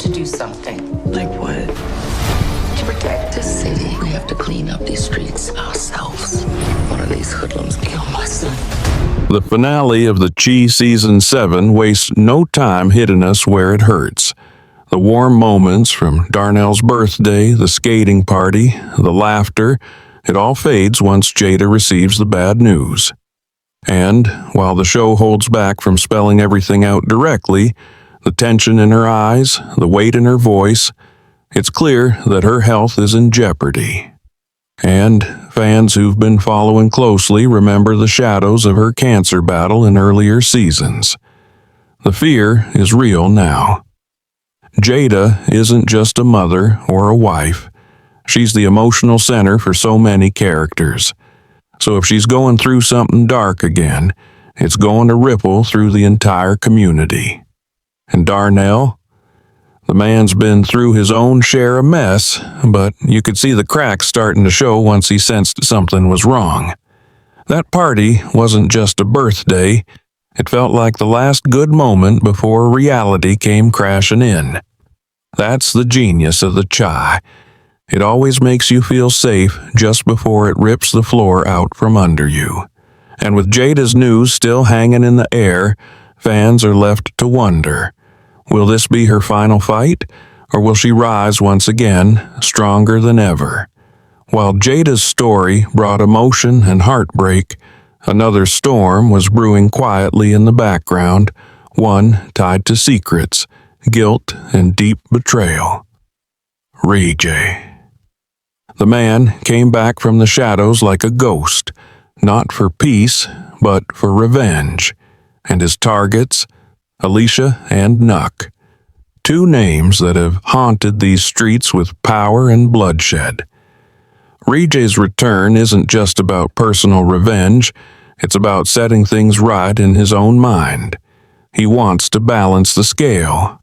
to do something. Like what? To protect this city, we have to clean up these streets ourselves. One of these hoodlums killed my son. The finale of the Chi Season 7 wastes no time hitting us where it hurts. The warm moments from Darnell's birthday, the skating party, the laughter, it all fades once Jada receives the bad news. And, while the show holds back from spelling everything out directly, the tension in her eyes, the weight in her voice, it's clear that her health is in jeopardy. And fans who've been following closely remember the shadows of her cancer battle in earlier seasons. The fear is real now. Jada isn't just a mother or a wife. She's the emotional center for so many characters. So if she's going through something dark again, it's going to ripple through the entire community. And Darnell? The man's been through his own share of mess, but you could see the cracks starting to show once he sensed something was wrong. That party wasn't just a birthday. It felt like the last good moment before reality came crashing in. That's the genius of the Chi. It always makes you feel safe just before it rips the floor out from under you. And with Jada's news still hanging in the air, fans are left to wonder. Will this be her final fight, or will she rise once again, stronger than ever? While Jada's story brought emotion and heartbreak, another storm was brewing quietly in the background, one tied to secrets, guilt, and deep betrayal. Rijay. The man came back from the shadows like a ghost, not for peace, but for revenge. And his targets, Alicia and Nuck. Two names that have haunted these streets with power and bloodshed. Rijay's return isn't just about personal revenge, it's about setting things right in his own mind. He wants to balance the scale.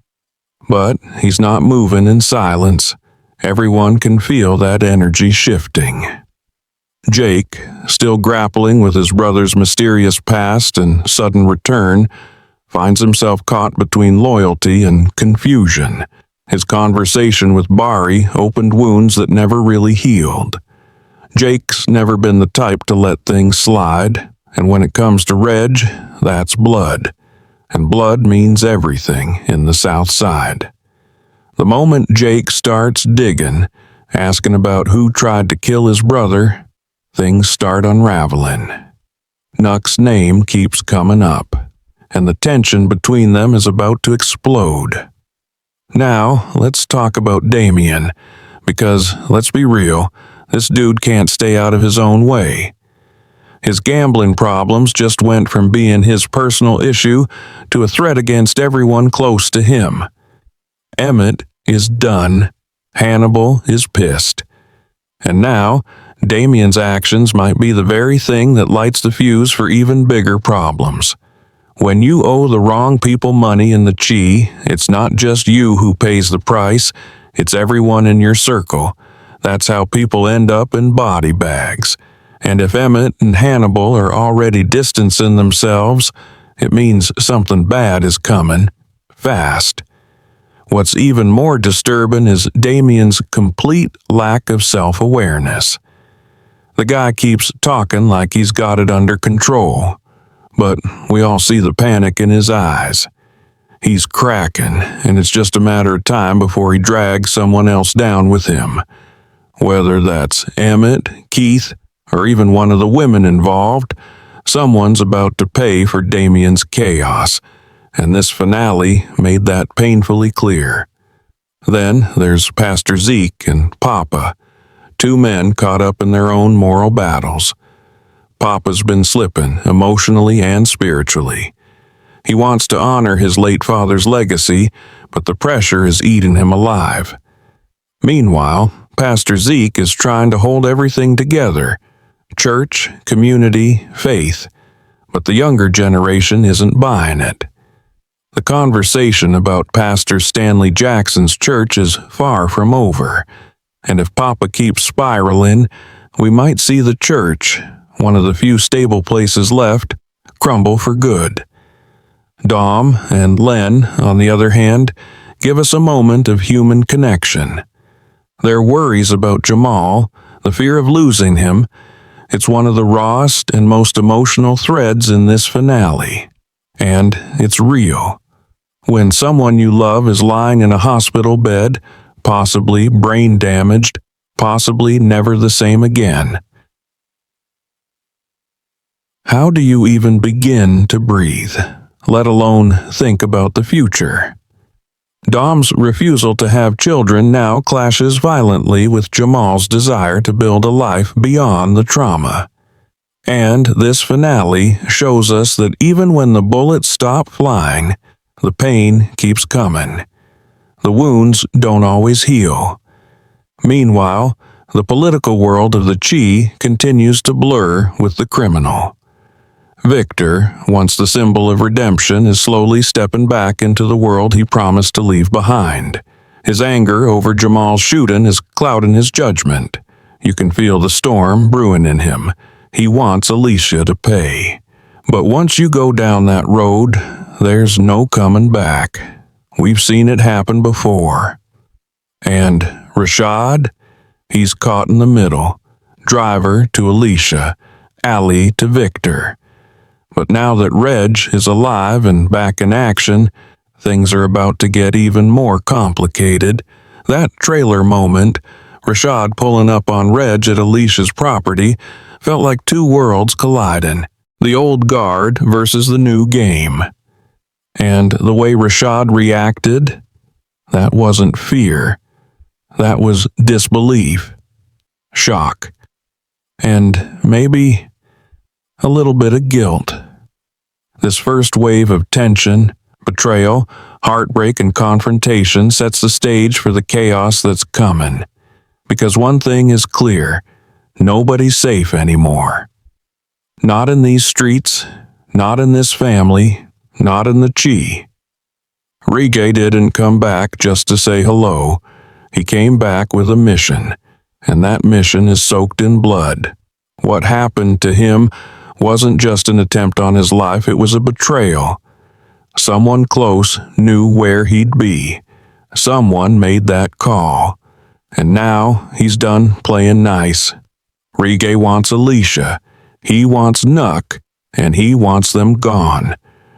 But he's not moving in silence. Everyone can feel that energy shifting. Jake, still grappling with his brother's mysterious past and sudden return, finds himself caught between loyalty and confusion. His conversation with Bari opened wounds that never really healed. Jake's never been the type to let things slide, and when it comes to Reg, that's blood. And blood means everything in the South Side. The moment Jake starts digging, asking about who tried to kill his brother, things start unraveling. Nuck's name keeps coming up, and the tension between them is about to explode. Now, let's talk about Damien, because, let's be real, this dude can't stay out of his own way. His gambling problems just went from being his personal issue to a threat against everyone close to him. Emmett is done. Hannibal is pissed. And now, Damien's actions might be the very thing that lights the fuse for even bigger problems. When you owe the wrong people money in the Chi, it's not just you who pays the price, it's everyone in your circle. That's how people end up in body bags. And if Emmett and Hannibal are already distancing themselves, it means something bad is coming, fast. What's even more disturbing is Damien's complete lack of self-awareness. The guy keeps talking like he's got it under control, but we all see the panic in his eyes. He's cracking, and it's just a matter of time before he drags someone else down with him. Whether that's Emmett, Keith, or even one of the women involved, someone's about to pay for Damien's chaos, and this finale made that painfully clear. Then there's Pastor Zeke and Papa, two men caught up in their own moral battles. Papa's been slipping, emotionally and spiritually. He wants to honor his late father's legacy, but the pressure is eating him alive. Meanwhile, Pastor Zeke is trying to hold everything together: church, community, faith. But the younger generation isn't buying it. The conversation about Pastor Stanley Jackson's church is far from over, and if Papa keeps spiraling, we might see the church, one of the few stable places left, crumble for good. Dom and Len, on the other hand, give us a moment of human connection. Their worries about Jamal, the fear of losing him, it's one of the rawest and most emotional threads in this finale. And it's real. When someone you love is lying in a hospital bed, possibly brain damaged, possibly never the same again. How do you even begin to breathe, let alone think about the future? Dom's refusal to have children now clashes violently with Jamal's desire to build a life beyond the trauma. And this finale shows us that even when the bullets stop flying, the pain keeps coming. The wounds don't always heal. Meanwhile, the political world of the Chi continues to blur with the criminal. Victor, once the symbol of redemption, is slowly stepping back into the world he promised to leave behind. His anger over Jamal's shooting is clouding his judgment. You can feel the storm brewing in him. He wants Alicia to pay. But once you go down that road, there's no coming back. We've seen it happen before. And Rashad? He's caught in the middle. Driver to Alicia, ally to Victor. But now that Reg is alive and back in action, things are about to get even more complicated. That trailer moment, Rashad pulling up on Reg at Alicia's property, felt like two worlds colliding. The old guard versus the new game. And the way Rashad reacted, that wasn't fear. That was disbelief, shock, and maybe a little bit of guilt. This first wave of tension, betrayal, heartbreak, and confrontation sets the stage for the chaos that's coming. Because one thing is clear, nobody's safe anymore. Not in these streets, not in this family, not in the Chi. Rige didn't come back just to say hello. He came back with a mission, and that mission is soaked in blood. What happened to him wasn't just an attempt on his life, it was a betrayal. Someone close knew where he'd be. Someone made that call. And now he's done playing nice. Rige wants Alicia. He wants Nuck, and he wants them gone.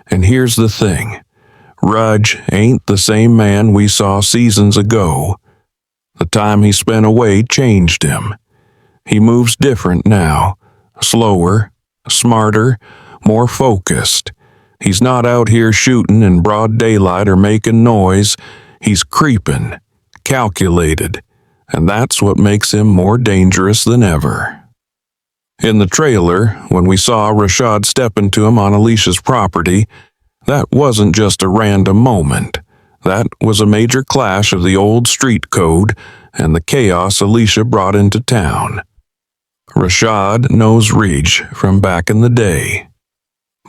And here's the thing. Rudge ain't the same man we saw seasons ago. The time he spent away changed him. He moves different now. Slower, smarter, more focused. He's not out here shooting in broad daylight or making noise. He's creeping, calculated, and that's what makes him more dangerous than ever. In the trailer, when we saw Rashad step into him on Alicia's property, that wasn't just a random moment. That was a major clash of the old street code and the chaos Alicia brought into town. Rashad knows Reach from back in the day.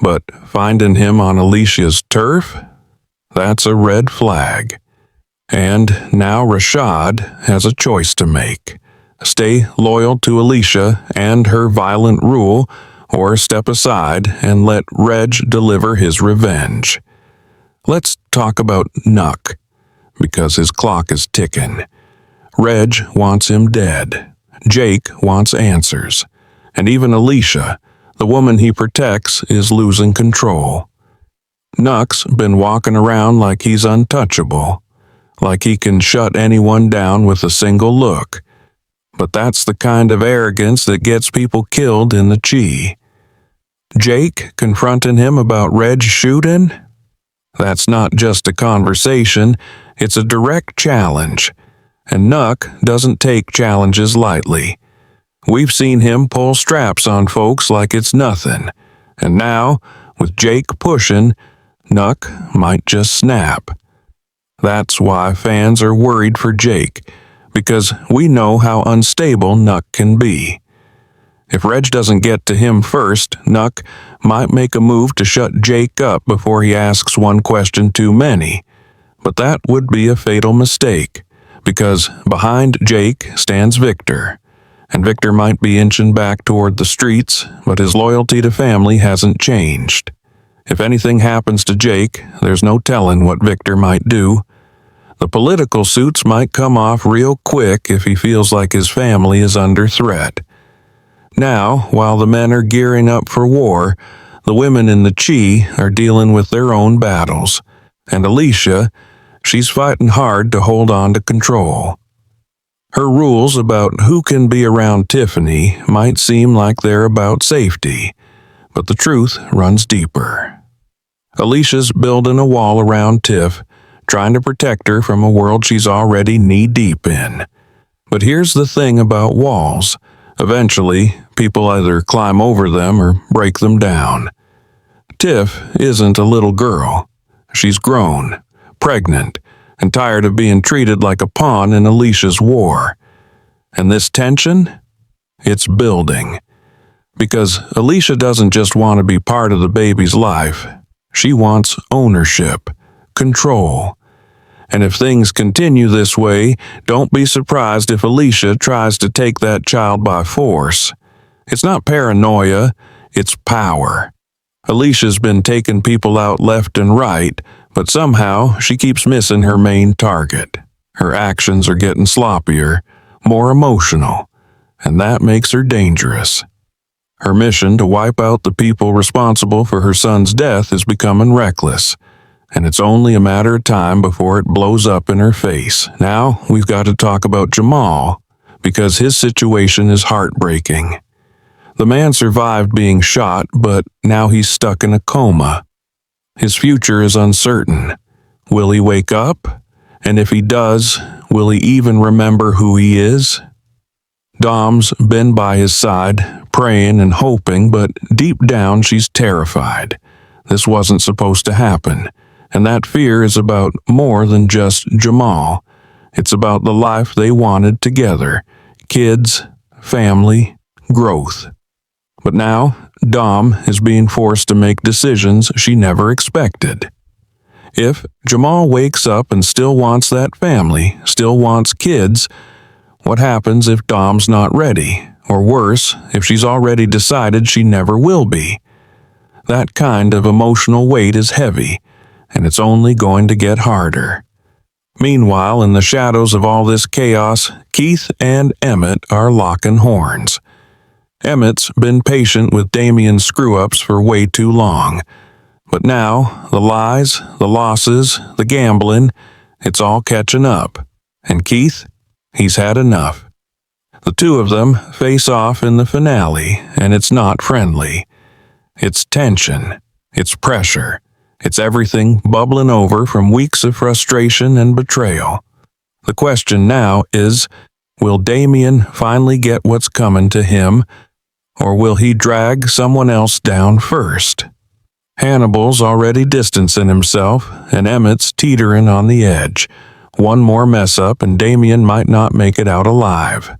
But finding him on Alicia's turf? That's a red flag. And now Rashad has a choice to make. Stay loyal to Alicia and her violent rule, or step aside and let Reg deliver his revenge. Let's talk about Nuck, because his clock is ticking. Reg wants him dead. Jake wants answers. And even Alicia, the woman he protects, is losing control. Nuck's been walking around like he's untouchable, like he can shut anyone down with a single look. But that's the kind of arrogance that gets people killed in the Chi. Jake confronting him about Reg shooting? That's not just a conversation, it's a direct challenge. And Nuck doesn't take challenges lightly. We've seen him pull straps on folks like it's nothing. And now, with Jake pushing, Nuck might just snap. That's why fans are worried for Jake, because we know how unstable Nuck can be. If Reg doesn't get to him first, Nuck might make a move to shut Jake up before he asks one question too many. But that would be a fatal mistake, because behind Jake stands Victor. And Victor might be inching back toward the streets, but his loyalty to family hasn't changed. If anything happens to Jake, there's no telling what Victor might do. The political suits might come off real quick if he feels like his family is under threat. Now, while the men are gearing up for war, the women in the Chi are dealing with their own battles. And Alicia, she's fighting hard to hold on to control. Her rules about who can be around Tiffany might seem like they're about safety, but the truth runs deeper. Alicia's building a wall around Tiff, trying to protect her from a world she's already knee-deep in. But here's the thing about walls. Eventually, people either climb over them or break them down. Tiff isn't a little girl. She's grown, pregnant, and tired of being treated like a pawn in Alicia's war. And this tension? It's building. Because Alicia doesn't just want to be part of the baby's life. She wants ownership, control. And if things continue this way, don't be surprised if Alicia tries to take that child by force. It's not paranoia, it's power. Alicia's been taking people out left and right, but somehow she keeps missing her main target. Her actions are getting sloppier, more emotional, and that makes her dangerous. Her mission to wipe out the people responsible for her son's death is becoming reckless, and it's only a matter of time before it blows up in her face. Now we've got to talk about Jamal, because his situation is heartbreaking. The man survived being shot, but now he's stuck in a coma. His future is uncertain. Will he wake up? And if he does, will he even remember who he is? Dom's been by his side, praying and hoping, but deep down she's terrified. This wasn't supposed to happen, and that fear is about more than just Jamal. It's about the life they wanted together. Kids, family, growth. But now, Dom is being forced to make decisions she never expected. If Jamal wakes up and still wants that family, still wants kids, what happens if Dom's not ready? Or worse, if she's already decided she never will be? That kind of emotional weight is heavy, and it's only going to get harder. Meanwhile, in the shadows of all this chaos, Keith and Emmett are locking horns. Emmett's been patient with Damien's screw-ups for way too long. But now, the lies, the losses, the gambling, it's all catching up. And Keith, he's had enough. The two of them face off in the finale, and it's not friendly. It's tension. It's pressure. It's everything bubbling over from weeks of frustration and betrayal. The question now is, will Damien finally get what's coming to him, or will he drag someone else down first? Hannibal's already distancing himself, and Emmett's teetering on the edge. One more mess-up and Damien might not make it out alive.